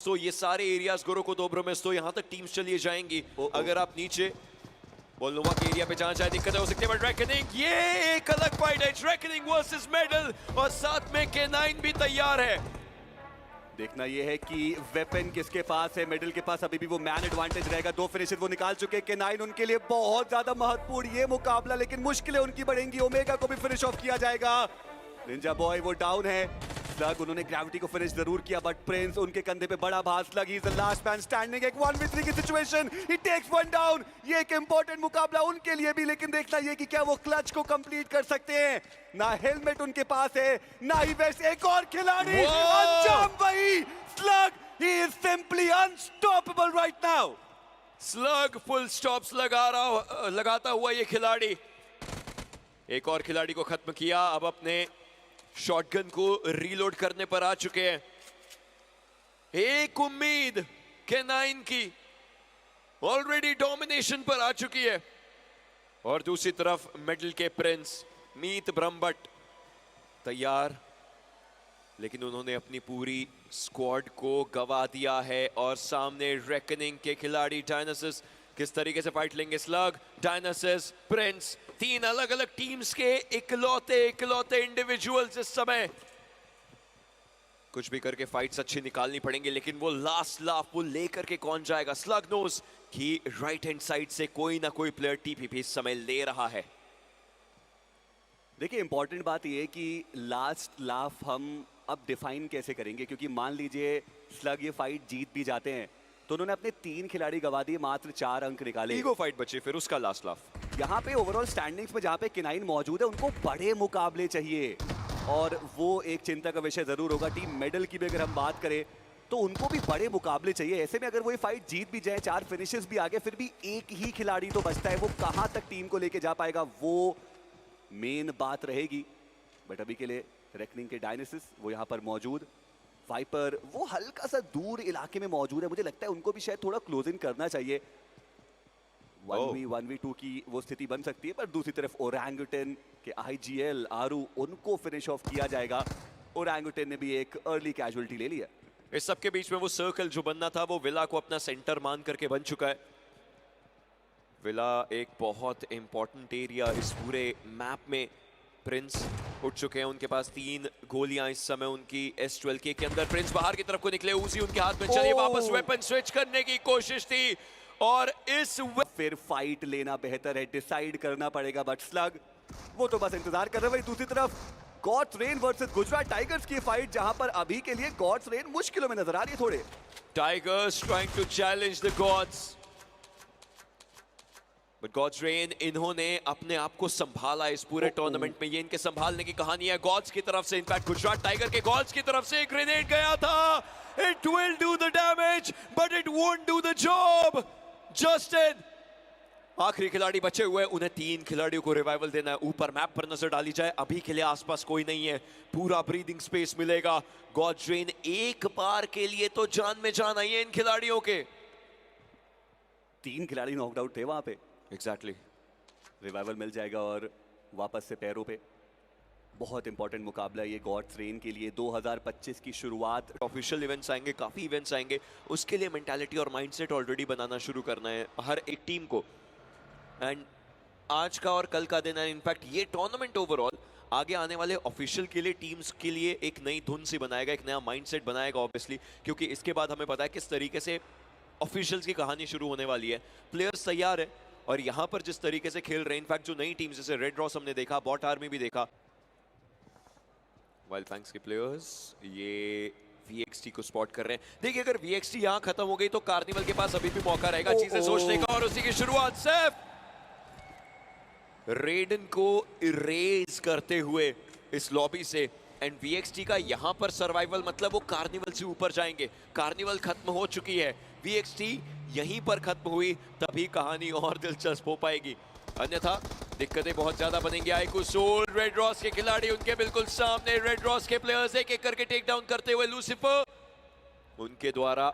तो ये सारे एरियाज गोरो को दोब्रो में तो यहाँ तक टीम्स चलिए जाएंगी। अगर आप नीचे बोलनुमा के एरिया पे जहाँ चाहे दिक्कत हो सकती है, बट रेकनिंग ये एक अलग फाइट है, रेकनिंग वर्सेस मेडल, और साथ में K9 भी तैयार है। देखना ये है कि वेपन किसके पास है। मेडल के पास अभी भी वो मैन एडवांटेज रहेगा। 2 फिनिशेस वो निकाल चुके हैं। K9 उनके लिए बहुत ज्यादा महत्वपूर्ण ये मुकाबला, लेकिन मुश्किलें उनकी बढ़ेंगी। ओमेगा को भी फिनिश ऑफ किया जाएगा। निंजा बॉय वो डाउन है। स्लग उन्होंने ग्रेविटी को फिनिश जरूर किया, बट प्रिंस उनके कंधे पे बड़ा भार। Slug he is the last man standing. एक 1v3 की सिचुएशन, ही टेक्स वन डाउन। ये एक इंपॉर्टेंट मुकाबला उनके लिए भी, लेकिन देखना ये कि क्या वो क्लच को कंप्लीट कर सकते हैं। ना हेलमेट उनके पास है, ना ही वेस्ट। एक और खिलाड़ी, अंजाम वही। Slug he is simply unstoppable right now. Slug full stops लगाता हुआ ये खिलाड़ी, एक और खिलाड़ी को खत्म किया। अब अपने शॉटगन को रीलोड करने पर आ चुके हैं। एक उम्मीद K9 की ऑलरेडी डोमिनेशन पर आ चुकी है, और दूसरी तरफ मेडल के प्रिंस मीत ब्रह्मभट्ट तैयार, लेकिन उन्होंने अपनी पूरी स्क्वाड को गवा दिया है। और सामने रेकनिंग के खिलाड़ी डायनासिस किस तरीके से फाइट लेंगे। स्लग, डायनासिस, प्रिंस, 3 अलग अलग टीम्स के इकलौते इंडिविजुअल्स इस समय। कुछ भी करके फाइट्स अच्छी निकालनी पड़ेंगी, लेकिन वो लास्ट लाफ वो लेकर के कौन जाएगा। स्लग नोज कि राइट हैंड साइड से कोई ना कोई प्लेयर टीपीपी इस समय ले रहा है। देखिए इंपॉर्टेंट बात यह है कि लास्ट लाफ हम अब डिफाइन कैसे करेंगे, क्योंकि मान लीजिए स्लग ये फाइट जीत भी जाते हैं तो उन्होंने अपने 3 खिलाड़ी गवा दिए, मात्र 4 अंक निकाले। ईगो फाइट बचे, फिर उसका लास्ट लाफ। यहाँ पे ओवरऑल स्टैंडिंग्स में जहाँ पे K9 मौजूद है, उनको बड़े मुकाबले चाहिए, और वो एक चिंता का विषय जरूर होगा। टीम मेडल की भी अगर हम बात करें तो उनको भी बड़े मुकाबले चाहिए। ऐसे में अगर वो ये फाइट जीत भी जाए, 4 फिनिशेस भी आगे, फिर भी एक ही खिलाड़ी तो बचता है। वो कहाँ तक टीम को लेके जा पाएगा, वो मेन बात रहेगी। बट अभी के लिए रेकनिंग के डायनासिस वो यहाँ पर मौजूद। वाइपर वो हल्का सा दूर इलाके में मौजूद है। मुझे लगता है उनको भी शायद थोड़ा क्लोज इन करना चाहिए। 1v2 की वो स्थिति बन सकती है, पर दूसरी तरफ ओरंगुटन के IGL आरू उनको फिनिश ऑफ किया जाएगा। ओरंगुटन ने भी एक अर्ली कैजुअलिटी ले लिया। इस सबके बीच में वो सर्कल जो बनना था वो विला को अपना सेंटर मान करके बन चुका है। विला एक बहुत इंपॉर्टेंट एरिया इस पूरे मैप में। प्रिंस उठ चुके हैं, उनके पास 3 गोलियां इस समय उनकी S12K के अंदर। प्रिंस बाहर की तरफ को निकले, उसी उनके हाथ में चलिए वापस वेपन स्विच करने की कोशिश थी, और इस फिर फाइट लेना बेहतर है, डिसाइड करना पड़ेगा। बट स्लग वो तो बस इंतजार कर रहे हैं। दूसरी तरफ Gods Rain versus Gujarat Tigers की फाइट, जहां पर अभी के लिए गॉड्स रेन मुश्किलों में नजर आ रही है थोड़े। Tigers trying to challenge the gods, but gods rain इन्होंने अपने आप को संभाला इस पूरे टूर्नामेंट में। ये इनके संभालने की कहानी है गॉड्स की तरफ से। इनफैक्ट गुजरात टाइगर के गॉड्स की तरफ से एक ग्रेनेड गया था। It will do the damage but it won't do the job. Justin आखिरी खिलाड़ी बचे हुए, उन्हें 3 खिलाड़ियों को रिवाइवल देना है। ऊपर मैप पर नजर डाली जाए, अभी के लिए आसपास कोई नहीं है, पूरा ब्रीदिंग स्पेस मिलेगा। गॉड्स रेन एक बार के लिए तो जान में जान आई है इन खिलाड़ियों के। 3 खिलाड़ी नॉकड आउट थे वहां पे। एग्जैक्टली रिवाइवल मिल जाएगा और वापस से पैरों पे। बहुत इंपॉर्टेंट मुकाबला ये गॉड्स रेन के लिए। 2025 की शुरुआत, ऑफिशियल इवेंट्स आएंगे, काफी इवेंट्स आएंगे, उसके लिए मेंटालिटी और माइंडसेट ऑलरेडी बनाना शुरू करना है हर एक टीम को। एंड आज का और कल का दिन है, इनफैक्ट ये टूर्नामेंट ओवरऑल आगे आने वाले ऑफिशियल के लिए टीम्स के लिए एक नई धुन सी बनाएगा, एक नया माइंडसेट बनाएगा ऑब्वियसली, क्योंकि इसके बाद हमें पता है किस तरीके से ऑफिशियल्स की कहानी शुरू होने वाली है। प्लेयर्स तैयार है, और यहाँ पर जिस तरीके से खेल रहे हैं, इनफैक्ट जो नई टीम्स जैसे रेड रॉस हमने देखा, बॉट आर्मी भी देखा, वाइल्ड फैंग्स के प्लेयर्स ये VXT को स्पॉट कर रहे हैं। देखिए अगर VXT यहाँ खत्म हो गई तो कार्निवल के पास अभी भी मौका रहेगा चीजें सोचने का, और उसी की शुरुआत सिर्फ रेडन को इरेज करते हुए इस लॉबी से। एंड VXT का यहाँ पर सर्वाइवल मतलब वो कार्निवल से ऊपर जाएंगे। कार्निवल खत्म हो चुकी है, VXT यहीं पर खत्म हुई, तभी कहानी और दिलचस्प हो पाएगी, अन्यथा दिक्कतें बहुत ज्यादा बनेंगी। आईकू सोल रेड रॉस के खिलाड़ी उनके बिल्कुल सामने, रेड रॉस के प्लेयर्स एक एक करके टेक डाउन करते हुए। लूसिफर उनके द्वारा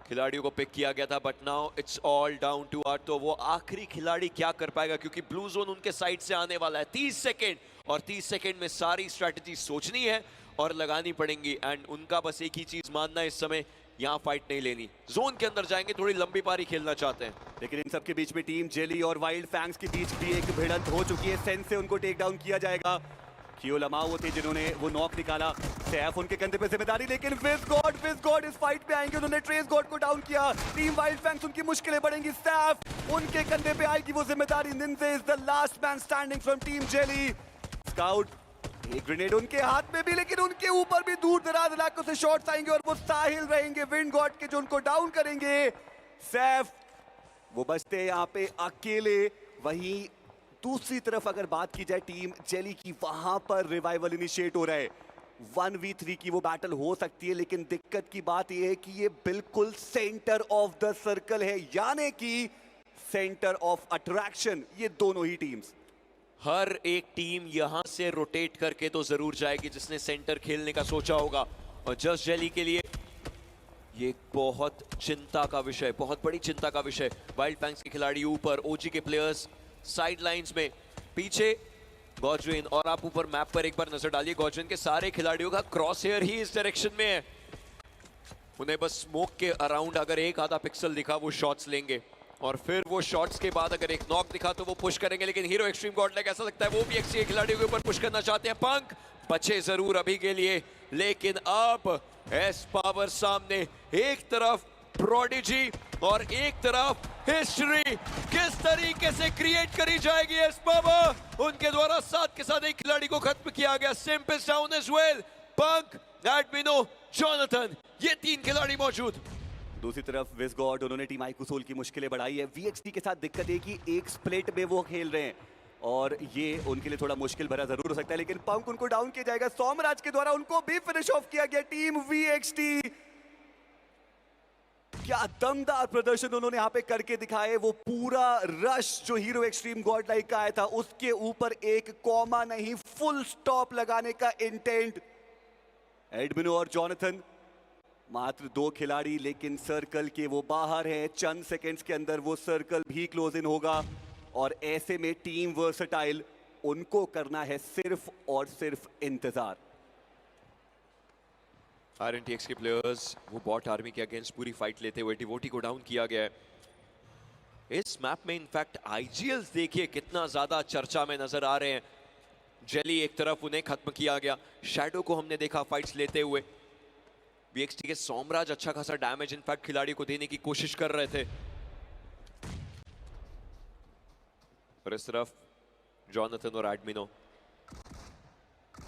खिलाड़ियों को पिक किया गया था, but now it's all down to earth. तो वो आखिरी खिलाड़ी क्या कर पाएगा, क्योंकि ब्लू जोन उनके साइड से आने वाला है। 30 सेकेंड, और 30 सेकेंड में सारी स्ट्रैटेजी सोचनी है और लगानी पड़ेंगी। एंड उनका बस एक ही चीज मानना है इस समय यहाँ फाइट नहीं लेनी, जोन के अंदर जाएंगे, थोड़ी लंबी पारी खेलना चाहते हैं। लेकिन इन सब के बीच में टीम जेली और वाइल्ड फैंग्स के बीच भी एक भिड़ंत हो चुकी है। सेंस से उनको टेक डाउन किया जाएगा। कियो लमाओ वो थे जिन्होंने वो नॉक निकाला। सैफ उनके कंधे पे जिम्मेदारी, लेकिन विज गॉड इस फाइट पे आएंगे। उन्होंने ट्रेस गॉड को डाउन किया। टीम वाइल्ड फैंग्स उनकी मुश्किलें बढ़ेंगी। सैफ उनके कंधे पे आएगी वो जिम्मेदारी। निंजे is the last man standing from team jelly. Scout एक ग्रेनेड उनके हाथ में भी, लेकिन उनके ऊपर भी दूर दराज इलाकों से शॉट्स आएंगे और वो साहिल रहेंगे विंड गॉड के जो उनको डाउन करेंगे। सैफ वो बचते हैं यहाँ पे अकेले। वहीं दूसरी तरफ अगर बात की जाए टीम जेली की, वहां पर रिवाइवल इनिशिएट हो रहा है। 1v3 की वो बैटल हो सकती है, लेकिन दिक्कत की बात यह है कि ये बिल्कुल सेंटर ऑफ द सर्कल है, यानी कि सेंटर ऑफ अट्रैक्शन ये दोनों ही टीम्स। हर एक टीम यहां से रोटेट करके तो जरूर जाएगी जिसने सेंटर खेलने का सोचा होगा, और जस्ट जेली के लिए ये बहुत चिंता का विषय, बहुत बड़ी चिंता का विषय। वाइल्ड फैंग्स के खिलाड़ी ऊपर, ओजी के प्लेयर्स साइड लाइन्स में, पीछे गॉजविन, और आप ऊपर मैप पर एक बार नजर डालिए, गॉजविन के सारे खिलाड़ियों का क्रॉस हेयर ही इस डायरेक्शन में है। उन्हें बस स्मोक के अराउंड अगर एक आधा पिक्सल दिखा वो शॉट्स लेंगे, और फिर वो शॉट्स के बाद अगर एक नॉक दिखा तो वो पुश करेंगे। लेकिन हीरो एक्सट्रीम गॉडलाइक ऐसा लगता है वो भी एक्सी खिलाड़ियों के ऊपर पुश करना चाहते हैं। पंक बचे जरूर अभी के लिए, लेकिन अब एस पावर सामने, एक तरफ प्रोडिजी और एक तरफ हिस्ट्री। किस तरीके से क्रिएट करी जाएगी एस पावर, उनके द्वारा साथ के साथ एक खिलाड़ी को खत्म किया गया। सिंपल डाउन एज वेल, पंक, एडमिनो, जॉनथन, ये तीन खिलाड़ी मौजूद। दूसरी तरफ विजगॉड, उन्होंने टीम आईकुसोल की मुश्किलें बढ़ाई है। वीएक्सटी के साथ दिक्कत है कि एक स्प्लिट में वो खेल रहे हैं और ये उनके लिए थोड़ा मुश्किल भरा जरूर हो सकता है, लेकिन पंक उनको डाउन किया जाएगा। सोमराज के द्वारा उनको भी फिनिश ऑफ किया गया। टीम वीएक्सटी क्या दमदार प्रदर्शन उन्होंने यहाँ पे करके दिखाए। वो पूरा रश जो हीरो एक्सट्रीम गॉडलाइक का आया था उसके ऊपर एक कॉमा नहीं, फुल स्टॉप लगाने का इंटेंट। एडमिनो और जॉनथन मात्र 2 खिलाड़ी, लेकिन सर्कल के वो बाहर हैं। चंद सेकंड्स के अंदर वो सर्कल भी क्लोज इन होगा, और ऐसे में टीम वर्सटाइल, उनको करना है सिर्फ और सिर्फ इंतजार। आरएनटीएक्स के प्लेयर्स वो बॉट आर्मी के अगेंस्ट पूरी फाइट लेते हुए डिवोटी को डाउन किया गया है। इस मैप में इनफैक्ट आईजीएल्स देखिए कितना ज्यादा चर्चा में नजर आ रहे हैं। जेली एक तरफ, उन्हें खत्म किया गया। शैडो को हमने देखा फाइट्स लेते हुए। वीएक्सटी के सोमराज अच्छा खासा डैमेज इनफैक्ट खिलाड़ी को देने की कोशिश कर रहे थे। और इस तरफ जॉनथन और एडमिनो,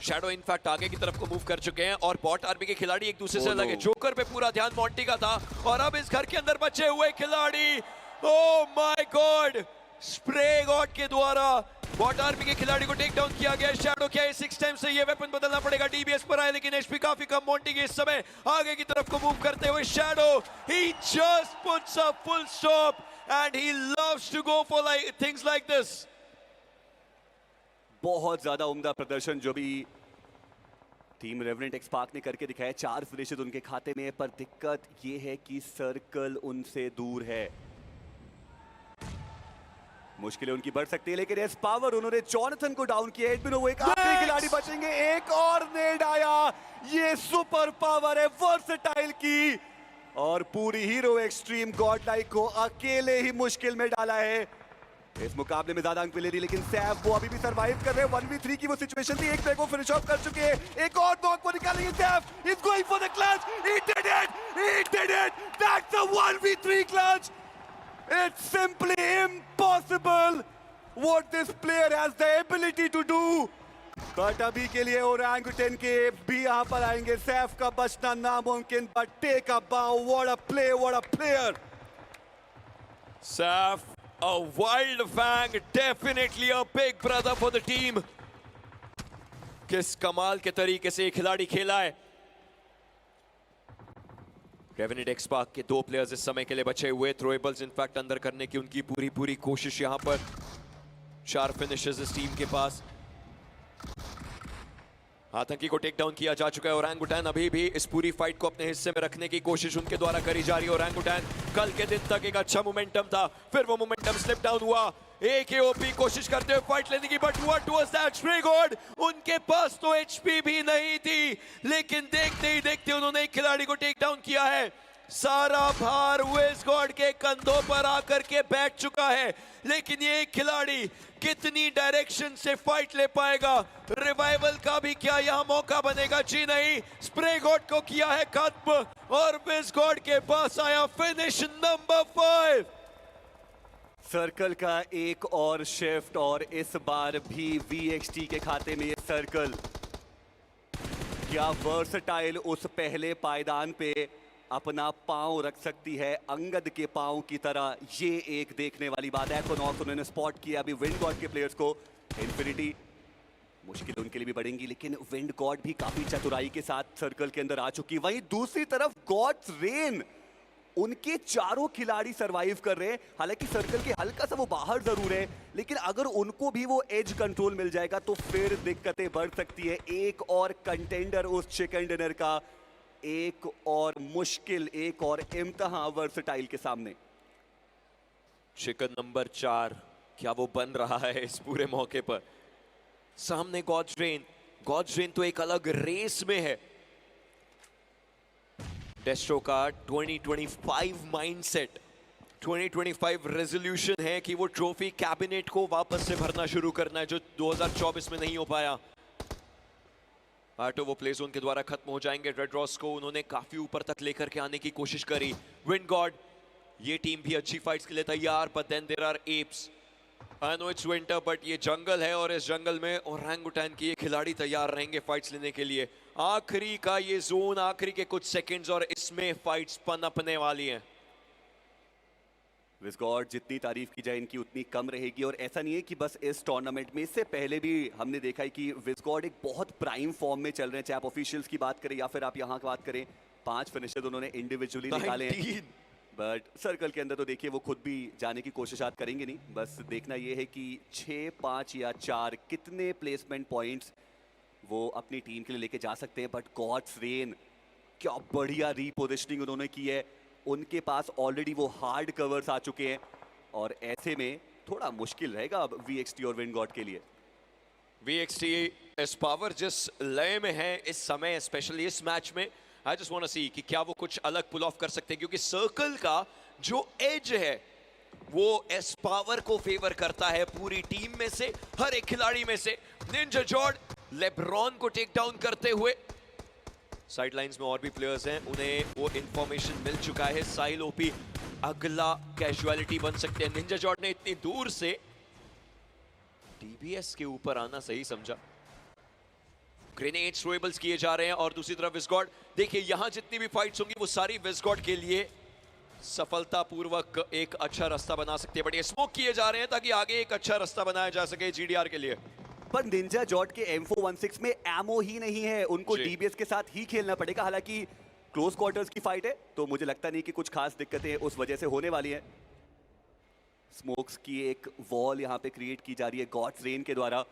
शैडो इनफैक्ट आगे की तरफ को मूव कर चुके हैं, और बॉट आर्मी के खिलाड़ी एक दूसरे से अलग है। जोकर पे पूरा ध्यान मॉन्टी का था, और अब इस घर के अंदर बचे हुए खिलाड़ी, oh my God, spray God के द्वारा बॉट आर्मी के खिलाड़ी को टेक डाउन किया गया। शैडो क्या है 6 टाइम से ये वेपन बदलना पड़ेगा। डीबीएस पर आए, लेकिन एचपी काफी कम मॉन्टी के इस समय आगे की तरफ को मूव करते हुए। Shadow he just puts a full stop and he loves to go for things like this. बहुत ज्यादा उम्दा प्रदर्शन जो भी टीम रेवेनेंट एक्सपार्क ने करके दिखाया। 4 फिनिशेस उनके खाते में, पर दिक्कत ये है कि सर्कल उनसे दूर है। मुश्किलें उनकी बढ़ सकती है, लेकिन एस पावर, उन्होंने जॉनथन को डाउन किया। एडमिनो वो एक आखिरी खिलाड़ी बचेंगे। एक और नेड आया, ये सुपर पावर है वर्सेटाइल की, और पूरी हीरो एक्सट्रीम गॉडलाइक को अकेले ही मुश्किल में डाला है। इस मुकाबले में ज्यादा अंक मिले नहीं, लेकिन सैफ वो अभी भी सरवाइव कर रहे हैं। 1v3 की वो सिचुएशन थी, एक प्लेयर को फिनिश ऑफ कर चुके हैं। एक और नॉक को निकालेंगे। Saif is going for the clutch, he did it, that's a 1v3 clutch. It's simply impossible what this player has the ability to do. But अभी के लिए ओरंगुटन के भी यहाँ पर आएंगे। सैफ का बचना नामुमकिन, but take a bow. What a play, what a player. Saf, a wild fang, definitely a big brother for the team. किस कमाल के तरीके से खिलाड़ी खेला है। रेवेनेंट एक्सपार्क के 2 प्लेयर्स इस समय के लिए बचे हुए। थ्रोएबल्स इनफैक्ट अंदर करने की उनकी पूरी कोशिश यहां पर। 4 फिनिशेस इस टीम के पास। आतंकी को टेक डाउन किया जा चुका है। ओरंगुटन अभी भी इस पूरी फाइट को अपने हिस्से में रखने की कोशिश उनके द्वारा करी जा रही है। ओरंगुटन कल के दिन तक एक अच्छा मोमेंटम था, फिर वो मोमेंटम स्लिप डाउन हुआ। AKOP कोशिश करते हुए फाइट लेने की, but what was that? Spray God, उनके पास तो HP भी नहीं थी, लेकिन देखते ही देखते उन्होंने एक खिलाड़ी को टेक डाउन किया है। सारा भार विज गॉड के कंधों पर आकर के बैठ चुका है, लेकिन ये खिलाड़ी कितनी डायरेक्शन से फाइट ले पाएगा? रिवाइवल का भी क्या यहां मौका बनेगा? जी नहीं, स्प्रे गॉड को किया है खत्म और विज गॉड के पास आया फिनिश नंबर 5। सर्कल का एक और शिफ्ट और इस बार भी VXT के खाते में ये सर्कल। क्या वर्सटाइल उस पहले पायदान पे अपना पांव रख सकती है अंगद के पांव की तरह? ये एक देखने वाली बात है। एक्वानॉक्स उन्होंने स्पॉट किया अभी विंड गॉड के प्लेयर्स को। इन्फिनिटी मुश्किल उनके लिए भी बढ़ेंगी, लेकिन विंड गॉड भी काफी चतुराई के साथ सर्कल के अंदर आ चुकी। वहीं दूसरी तरफ गॉड्स रेन, उनके चारों खिलाड़ी सरवाइव कर रहे हैं। हालांकि सर्कल के हल्का सा वो बाहर जरूर है, लेकिन अगर उनको भी वो एज कंट्रोल मिल जाएगा तो फिर दिक्कतें बढ़ सकती है। एक और कंटेंडर उस चिकन डिनर का, एक और मुश्किल, एक और इम्तिहान वर्सटाइल के सामने। चिकन नंबर 4 क्या वो बन रहा है इस पूरे मौके पर? सामने गॉड्स रेन तो एक अलग रेस में है। डेस्ट्रो का 2025 माइंडसेट, 2025 रेजोल्यूशन है कि वो ट्रॉफी कैबिनेट को वापस से भरना शुरू करना है, जो 2024 में नहीं हो पाया। आटो वो प्ले जोन के द्वारा खत्म हो जाएंगे। रेड रॉस को उन्होंने काफी ऊपर तक लेकर के आने की कोशिश करी। विंड गॉड, ये टीम भी अच्छी फाइट्स के लिए तैयार, but then there are apes. I know it's winter, but ये जंगल है और इस जंगल में ओरंगुटैन के ये खिलाड़ी तैयार रहेंगे फाइट्स लेने के लिए। आखिरी का ये जोन, आखिरी के कुछ सेकंड्स और इसमें फाइट्स पनपने वाली हैं। विज़गॉड, जितनी तारीफ की जाए इनकी उतनी कम रहेगी। और ऐसा नहीं है कि बस इस टूर्नामेंट में, इससे पहले भी हमने देखा है कि विज़गॉड एक बहुत प्राइम फॉर्म में चल रहे हैं। चाहे आप ऑफिशियल्स की बात करें या फिर आप यहाँ की बात करें, 5 फिनिशर उन्होंने इंडिविजुअली निकाले हैं। बट सर्कल के अंदर तो देखिए वो खुद भी जाने की कोशिश आज करेंगे नहीं। बस देखना ये है कि 6, 5 या 4 कितने प्लेसमेंट पॉइंट्स वो अपनी टीम के लिए लेके जा सकते हैं। बट गॉड्स रेन, क्या बढ़िया रीपोजिशनिंग उन्होंने की है। उनके पास ऑलरेडी वो हार्ड कवर्स आ चुके हैं और ऐसे में थोड़ा मुश्किल रहेगा अब VXT और विंड गॉड के लिए। VXT इस पावर जिस लय में है इस समय, स्पेशली इस मैच में, आई जस्ट वांट टू सी कि क्या वो कुछ अलग पुल ऑफ कर सकते हैं, क्योंकि सर्कल का जो एज है वो एस पावर को फेवर करता है पूरी टीम में से, हर एक खिलाड़ी में से। निंजा जॉर्ड लेब्रॉन को टेक डाउन करते हुए, साइडलाइंस में और भी प्लेयर्स हैं, उन्हें वो इंफॉर्मेशन मिल चुका है। साइल ओपी अगला कैजुअलिटी बन सकते हैं। निंजा जॉर्ड ने इतनी दूर से DBS के ऊपर आना सही समझा। ग्रेनेड्स थ्रोएबल्स किए जा रहे हैं और दूसरी तरफ विज़गॉड, देखिए यहां जितनी भी फाइट्स होंगी वो सारी विज़गॉड के लिए सफलतापूर्वक एक अच्छा रास्ता बना सकते हैं। बट ये स्मोक किए जा रहे हैं ताकि आगे एक अच्छा रास्ता बनाया जा सके GDR के लिए। पर निंजा जॉर्ड के M416 में एमो ही नहीं है, उनको DBS के साथ ही खेलना पड़ेगा। हालांकि क्लोज क्वार्टर्स की फाइट है तो मुझे लगता नहीं कि कुछ खास दिक्कतें उस वजह से होने वाली हैं। स्मोक्स की एक वॉल यहाँ पे क्रिएट की जा रही है गॉड्स रेन के द्वारा।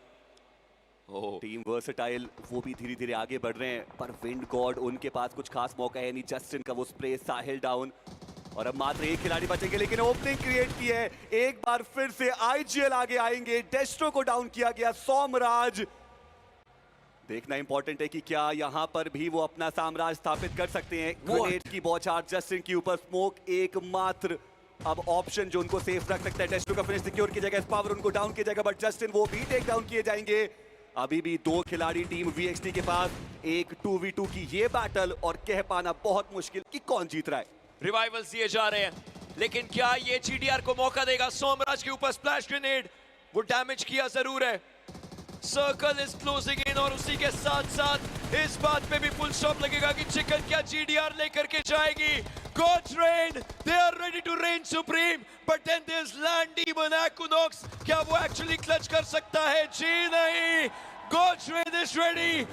टीम वर्सटाइल वो भी धीरे धीरे आगे बढ़ रहे हैं, पर विंड गॉड उनके पास कुछ खास मौका है नहीं। जस्टिन का वो स्प्रे, साहिल डाउन और अब मात्र एक खिलाड़ी बचेंगे, लेकिन ओपनिंग क्रिएट की है। एक बार फिर से IGL आगे आएंगे। डेस्ट्रो को डाउन किया गया। सोमराज, देखना इंपॉर्टेंट है कि क्या यहां पर भी वो अपना साम्राज्य स्थापित कर सकते हैं। ग्रेनेड की बौछार जस्टिन के ऊपर, स्मोक एकमात्र अब ऑप्शन जो उनको सेफ रख सकता है। डेस्ट्रो का फिनिश सिक्योर की जगह पावर उनको डाउन की जगह, बट जस्टिन वो भी टेक डाउन किए जाएंगे। अभी भी 2 खिलाड़ी टीम VXT के पास, एक 2v2 की ये बैटल और कह पाना बहुत मुश्किल कि कौन जीत रहा है। रिवाइवल्स दिए जा रहे हैं, लेकिन क्या ये GDR को मौका देगा? सोमराज के ऊपर स्प्लैश ग्रेनेड, वो डैमेज किया जरूर है। सर्कल इज क्लोजिंग इन और उसी के साथ साथ इस बात पे भी फुल स्टॉप लगेगा कि चिकन क्या GDR लेकर के जाएगी। God's reign, they are ready to reign supreme, but then there's Land Demon Equinox, क्या वो एक्चुअली क्लच कर सकता है? जी नहीं, God's reign is ready.